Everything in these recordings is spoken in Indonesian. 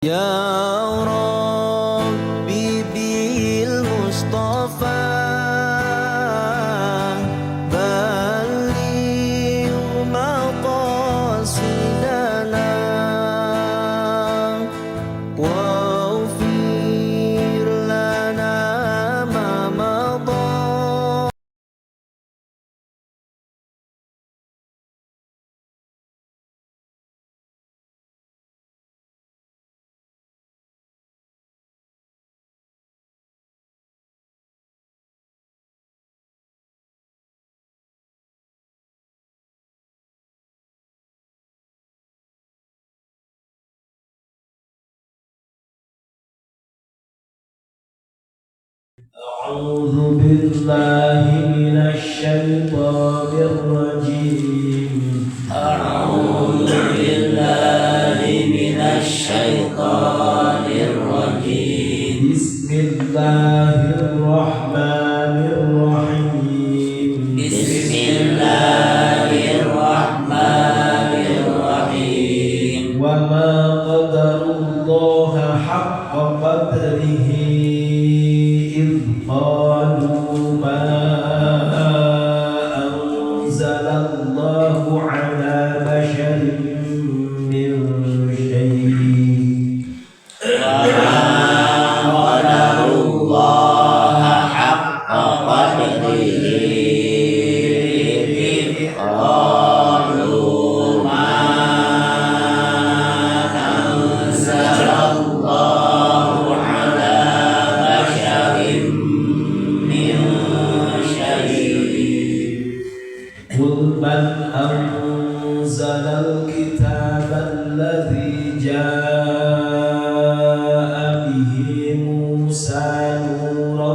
Ya Rabbi bil Mustafa balligh maqasidana waghfir lana ma madha. أعوذ بالله من الشيطان الرجيم. أعوذ بالله من الشيطان الرجيم. بسم الله الرحمن الرحيم. بسم الله الرحمن الرحيم. وما قدر الله حق قدره إذ قالوا ما أنزل الله على بشر من شيء. وما قدر الله حق قدره إذ قالوا ما أنزل الله على بشر من شيء. قل من أنزل الكتاب الذي جاء به موسى نورا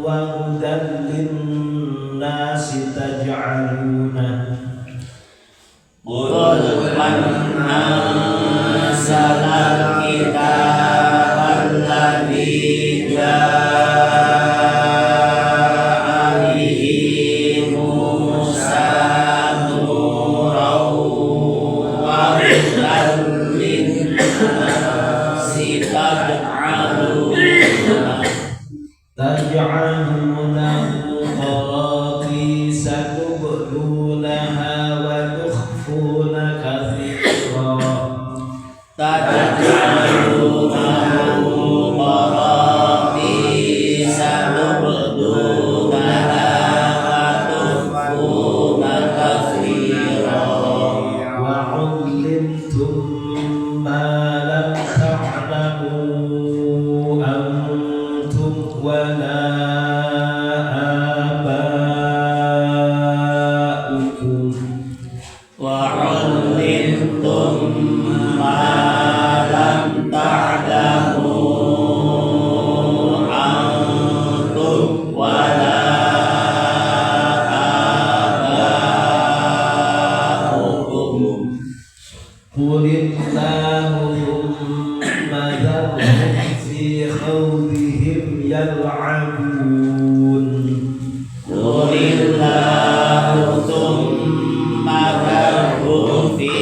وهدى للناس تجعلونه قل من أنزل الكتاب الذي جاء به موسى نورا وهدى للناس تجعلونه قراطيس تبدونها وتخفون كثيرا. تجعلونه قراطيس تبدونها وتخفون كثيرا. وعلمتم ما لم تعلموا أنتم ولا آباؤكم. وعلمتم ما لم تعلموا أنتم ولا آباؤكم. قل الله ثم ذرهم في خوضهم يلعبون. قل الله ثم ذرهم في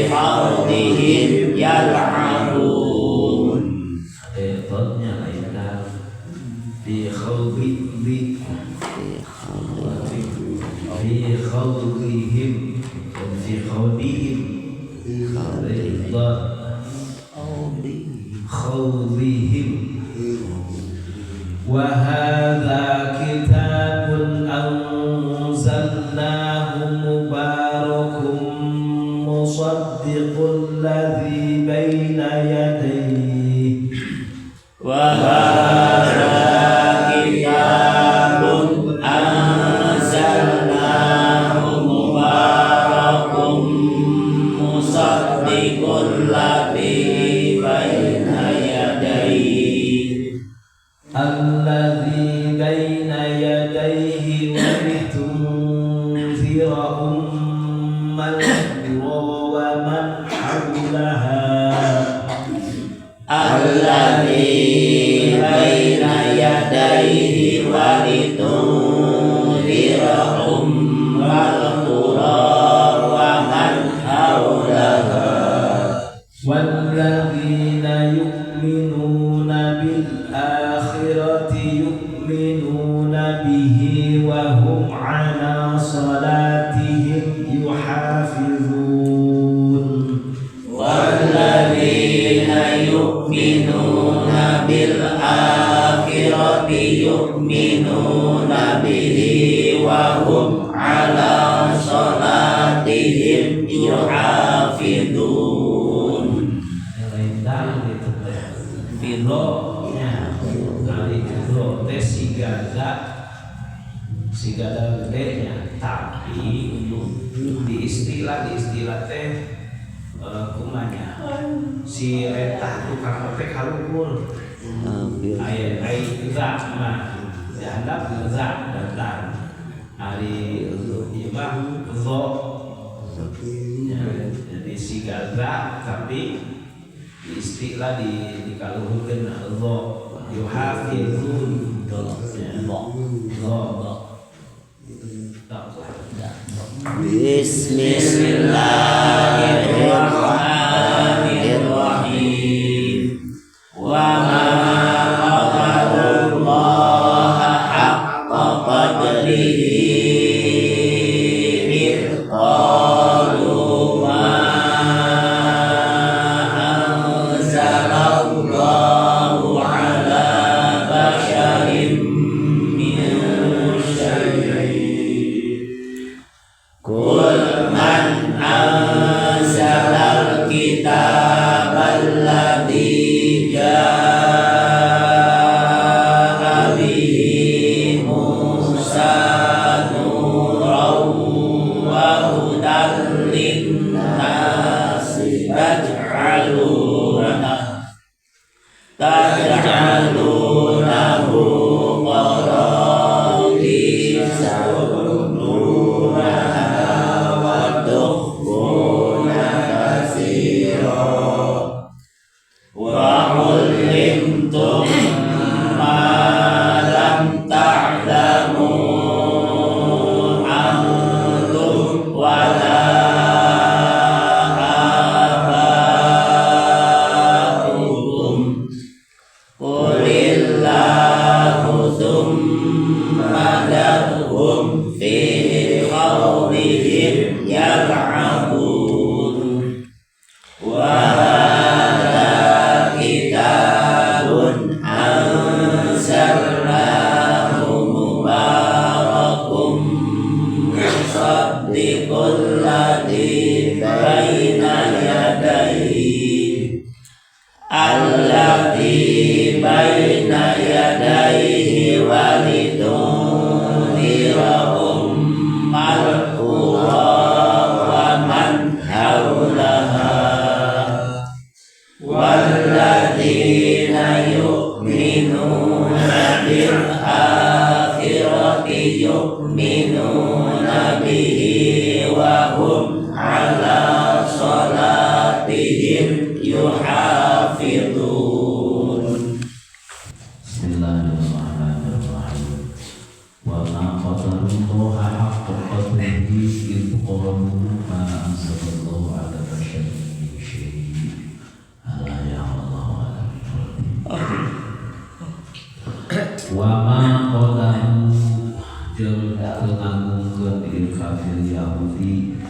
خوضهم يلعبون. Khotnya ayat fi khawdihim fi khawdihim fi khawdihim khawdihim. Wa hadza kitabun anzalnahu mubarakun musaddiqul ladzi baina yadayhi. وهذا كتاب أنزلناه مبارك مصدق الذي بين يديه الذي بين يديه ولتنذر أم القرى ومن حولها. الذي بين يديه ولتنذر أم القرى ومن حولها. والذين يؤمنون بالآخرة يؤمنون به وهم على صلاتهم يحافظون والذين يؤمنون بالآخرة يؤمنون به وهم على صلاتهم يحافظون. Filonya kali itu tes sigada gedenya, tapi di istilah teh kumanya si retah tukang teh kalukul ayat gerak mah dihandap gerak datang hari ieu mah zo jadi sigada tapi istilah dikaluhkeun Allah yuhafizun Bismillahirrahmanirrahim. Wa ma qadarullaha haqqa qadrihi idh qalu ma anzalallahu ala basharin min syai'in. Qul man anzalal kitabal ladzi jaa'a bihi Musa nuran wa hudan lin-nasi taj'alunahu qaradisa وعلمتم ما لم تعلموا أنتم ولا آباؤكم قل الله ثم ذرهم في خوضهم يلعبون. وهذا كتاب أنزلناه مبارك مصدق الذي بين يديه ولتنذر أم القرى ومن حولها والذين يؤمنون بالآخرة يؤمنون به وهم على صلاتهم يحافظون. Bismillahirrahmanirrahim. Wa ma qadarullaha haqqa qadrihi idh qalu ma anzalallahu ala basharin min syai'in. Allah ya Allah wa ma qadaru jeung teu ngagungkeun ieu kafir Yahudi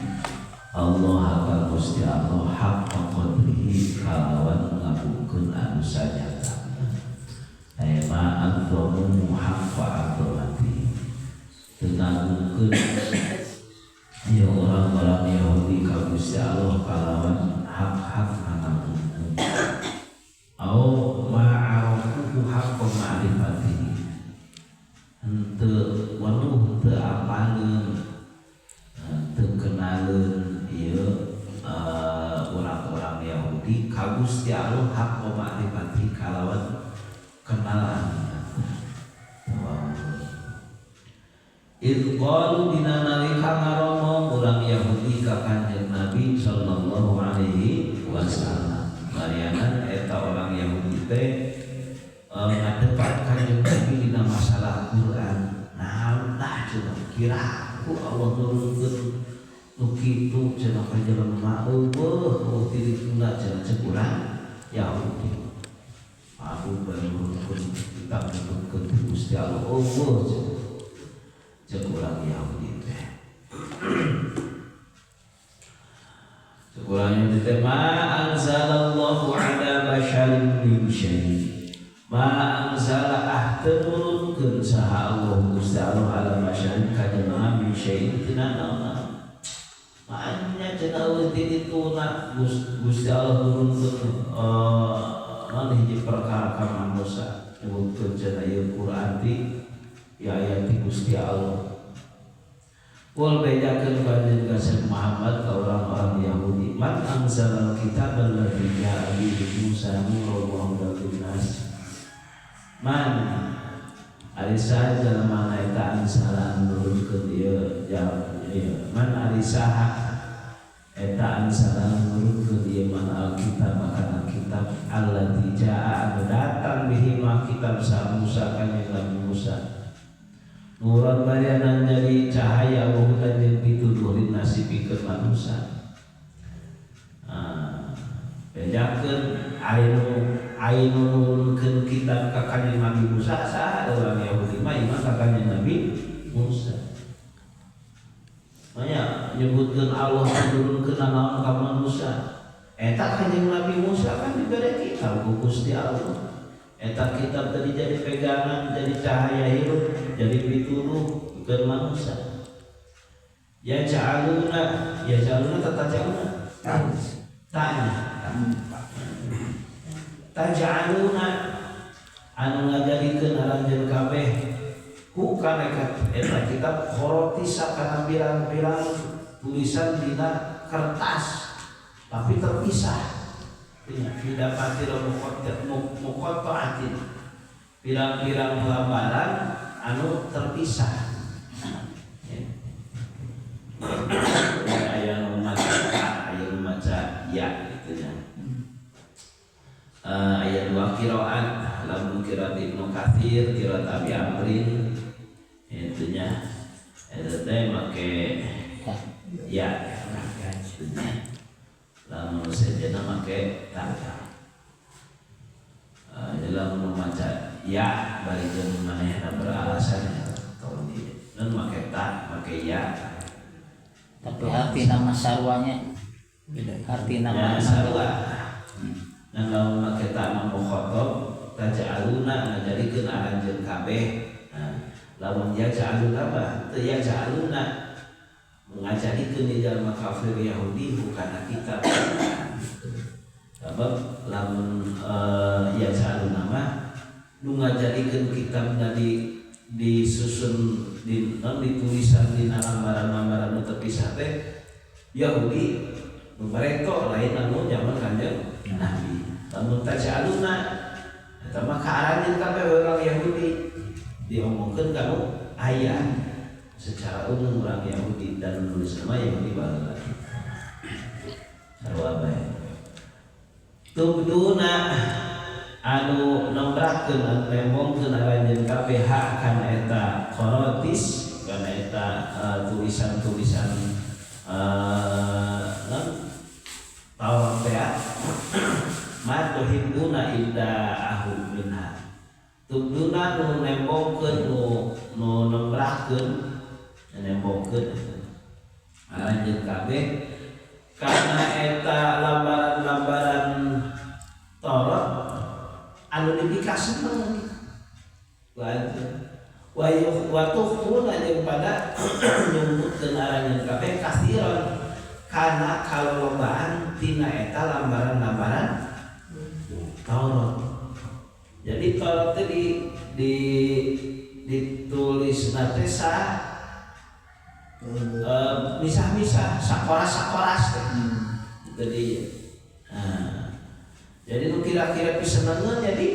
Allah ka Gusti Allah haqqa qadrihi kalawan ngagungkeun anu sanyata. Aima adzonu haqqa adzomati tenagungkeun ya orang-orang Yahudi ka Gusti Allah kalawan hak-hak ngagungkeun au ma'arufu haqqa ma'rifatihi henteu waduh henteu apaleun henteu kenaleun ieu orang-orang Yahudi ka Gusti Allah haqqa ma'rifatihi kalawan kenalan. Idh qalu dina nalika ngaromo urang Yahudi ka Kanjeng Nabi sallallahu alaihi wasallam. Mariana eta orang Yahudi teh ngadepak Kanjeng Nabi dina masalah Quran. Naon tah cenah kira ku Allah nurunkeun nu kitu cenah ka jelema eueuh tirituna cenah cek urang Yahudi. Aku berurut kita menurutkan Gusti Allah cek urang Yahudi teh. Cek urang Yahudi teh ma anzalallahu ala basyarin min syai'. Ma anzala turunkeun saha Allah Gusti Allah ala basyarin ka jelema min syai' tina naon. Makanya cenah eueuh dituna Gusti Allah turunkeun mana hiji perkara ka manusia nyebutkeun cenah ieu Quran ti ya ayat Gusti Allah. Wal bedakeun kanjeng Rasul Muhammad ka orang-orang Yahudi man anzalal kitaba alladzi ja'a bihi Musa nuran wa hudan linnas. Man alisa jelema eta anzala nurunkeun ieu man alisaha eta anzala nurunkeun ieu man alkitab kana kitab alladzi ja'a datang bihi ma kitab sa Musa kanjeng Nabi Musa. Nuran barianan jadi cahaya wahudan yang pituduhin nasib pikeun manusia. Bedakeun ainu nurunkeun kitab ka kanjeng Nabi Musa saha urang Yahudi mah iman ka kanjeng Nabi Musa. Manya nyebutkeun Allah nurunkeun naon ka manusia. Eta kanjeng Nabi Musa kan dibere kitab ku Gusti Allah. Eta kitab tadi jadi pegangan, jadi cahaya hidup, jadi pituduh ke manusia. Ya ja'aluna tata ja'aluna taj'aluna anu ngajadikeun aranjeun kabeh ku kana eta kitab khorotisa kana pirang-pirang tulisan dina kertas tapi terpisah. Tidak pasti muqatta'atin pirang-pirang lembaran anu terpisah. Aya nu maca ya gitu nya. Aya dua qiraat, lamun qiraat Ibnu Katsir, qiraat Abi Amrin itu nya. Eta teh make ya. Lamun sejenna make tanda. Dalam membaca ya barikeun manehna beralasan tong di dan make ta make ya. Tapi arti nama sarwanya arti nama sarwa. Dan lamun make ta mah mukhatab taj'aluna ngajadikeun aranjeun kabeh. Lamun ya ja'aluna mah teu ya ja'aluna mengajadikeun di jalma kafir Yahudi bukan kitab. Sebab lamun ya salu nama nu ngajadikeun kitab tadi disusun di tulisan di lambaran-lambaran nu terpisah teh Yahudi nu mereka lain anu zaman kanjeng Nabi. Lamun taj'aluna eta mah kaaranjeun kabeh orang Yahudi diomongkeun kanu aya secara umum orang Yahudi dan menulis nama Yahudi baheula. Sarua bae. Tubduna anu nombrakeun anu nembongkeun aranjeun kabeh hak kana eta qorotis kana eta tulisan-tulisan Taurat teh ma tuhibbuna idda'ahu minha. Tubduna nu nembongkeun nu nombrakeun nembongkeun aranjeun kabeh karena eta lambaran-lambaran Taurat anu dipikasikeun wa tukhuna jeung pada nyebutkeun aranjeun kabeh kasiron kana kalolobaan tina eta lambaran-lambaran Taurat. Jadi Taurat teh ditulis nate misah-misah sakoras jadi nu kira-kira pisenengeun jadi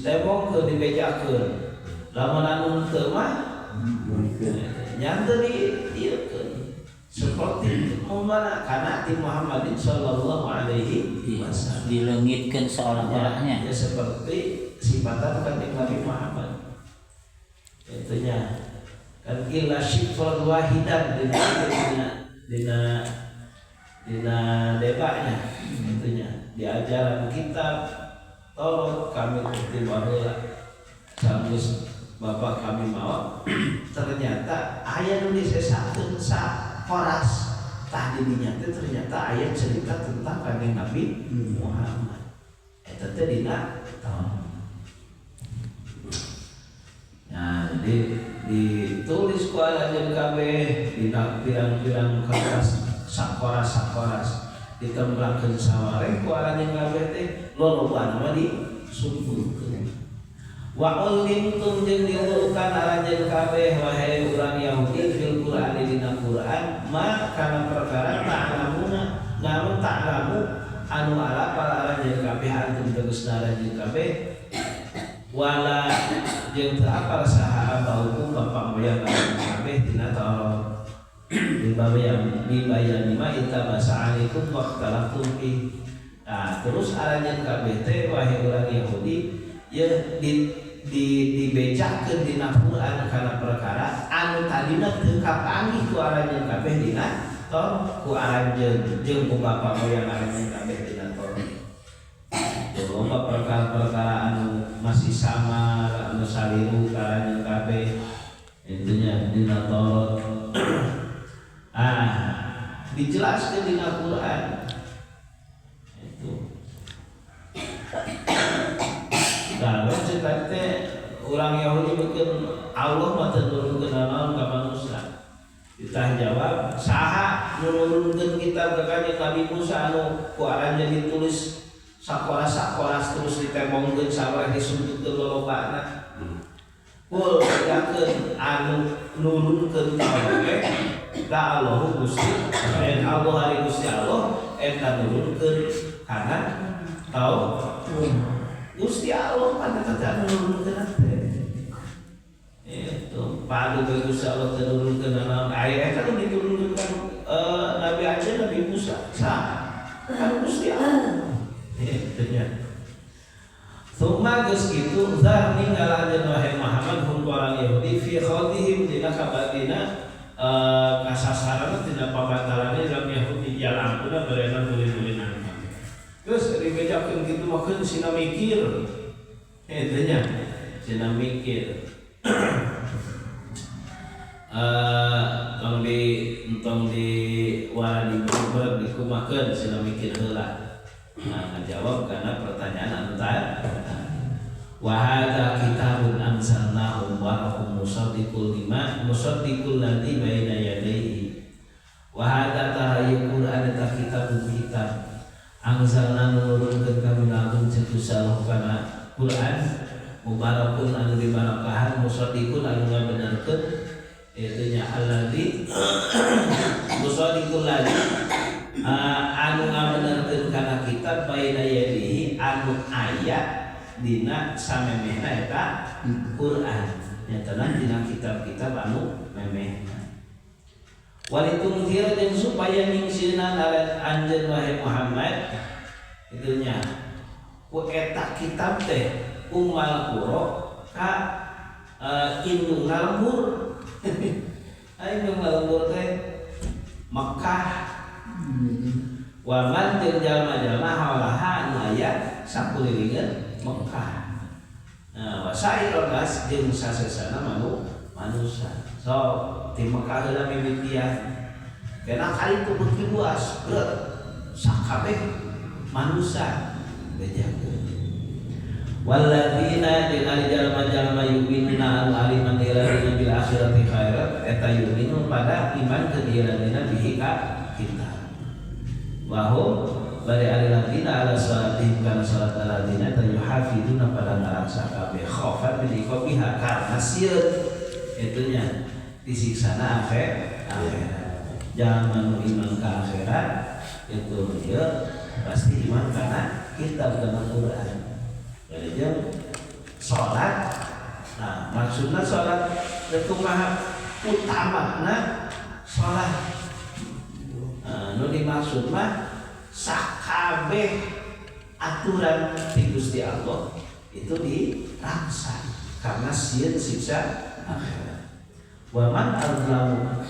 tembongkeun dibejakeun lamun anu teu mah nyanteun dieukeun seperti umpama kana ti Muhammadin sallallahu alaihi wasallam dileungitkeun seolah-olahnya ya seperti sifatan kanjeng Nabi Muhammad itunya kan illa syifran wahidan dina debaknya itunya diajaran kitab Taurat kami tertiba heula samus bapak kami mau ternyata ayat nu disesakeun sakoras tah didinya teh ternyata ayat cerita tentang kanjeng Nabi Muhammad eta teh dina Taurat. Nah, jadi ditulis ku alajeun kabeh dina pirang-pirang kertas sakoras ditemplakeun sawareh ku alajeun kabeh teh lolobana mah disumpulkeun. Wa ulimtum jeung diulukan alajeun kabeh wahai urang Yahudi fil Qur'an dina Qur'an ma kana perkara ta'lamuna namun ta'lamu anu ala para alajeun kabeh antum tegasna alajeun kabeh wala jeung teu apal saha abaukum bapak moyang kabeh dina Taurat dibayani ma itabasa alaikum waqtalaftum fi. Nah, terus alajeun kabeh teh wahai urang Yahudi ya dibejakeun dina Qur'an kana perkara anu tadina teu kapanggih ku alajeun kabeh dina Taurat ku alajeun jeung ku bapak moyang alajeun kabeh dina Taurat. Loba perkara-perkara anu masih sama anu saliru alajeun kabeh intinya dina Taurat. Dijelaskan dina Qur'an itu. Nah, cerita teh orang Yahudi bikin Allah mah turunkeun naon ka manusia. Kita jawab, saha nu nurunkeun kitab ka kanjeng Nabi Musa anu ku aranjeun ditulis sakoras terus ditembongkeun sabareh disumputkeun lolobana. Kul yakeun anu nurunkeun Taurat ka Allah Gusti Allah hari Gusti Allah eta nurunkeun kana Taurat. Gusti Allah pada tata nurunkeun teh. Itu padu ke Gusti Allah nurunkeun naon aya eta nu diturunkeun Nabi aja Nabi Musa. Kan Gusti Allah. Itu nya. Thumma geus kitu zar ninggalajeun wahai Muhammad hum orang Yahudi fi khawdihim dina kabatina kasasaran tina pabataranna dalam Yahudi jalangkeun berenang boleh-bolehan. Terus dibejakeun kitu mah keun sina mikir. Eta nya sina mikir. Tong di wali berber dikumakeun sina mikir heula. Nah, ngajawab karena pertanyaan anu tadi. Wa hadza kitabun anzalnahu mubarakun musaddiqul ladzi baina yadayhi. Wa hadza tahayyu Qur'an ta kitabun kitab anzalna nurunkeun ka minalum cetusal kana Qur'an mubarakun anu dibarakahan musaddiqun anu ngabenerkeun itu nya alladzi musaddiqul ladzi anu ngabenerkeun kana kitab baina yadihi anu aya dina samemehna eta Qur'an nyatana dina kitab-kitab anu memehna. Walitunzir jeung supaya ningsina naret anjeun wahai Muhammad itu nya ku eta kitab teh umal qura ka indung ngalmur indung ngalmur teh Makkah wa man jeung jalma-jalma hawalaha anu aya sakulilingeun Mekah. Nah, wasairul nas jeung sasesana manusia. So, di Mekah heula mimitian. Karena kali itu beuki luas, berat. Sakabeh manusia bejakeun. Walladzina jeung ari jalma-jalma yu'minuna anu aliman ila bil akhirati khairat eta yu'minu pada iman ke dina bihi ka kita. Wahum bari ari ladina ala salatihim kana salat aladina tayuhafiduna pada ngaraksa kabeh khaufan min iqabiha karena sieun itunya disiksana akhirat. Jangan iman ka akhirat itu dia pasti iman kana kitab dan Al-Qur'an. Jadi jeung salat. Nah, maksudna salat itu maha utamana salat. Nu dimaksud mah sakabeh aturan ti Gusti Allah itu diraksa karena sieun siksa akhirat. Wa man azlamu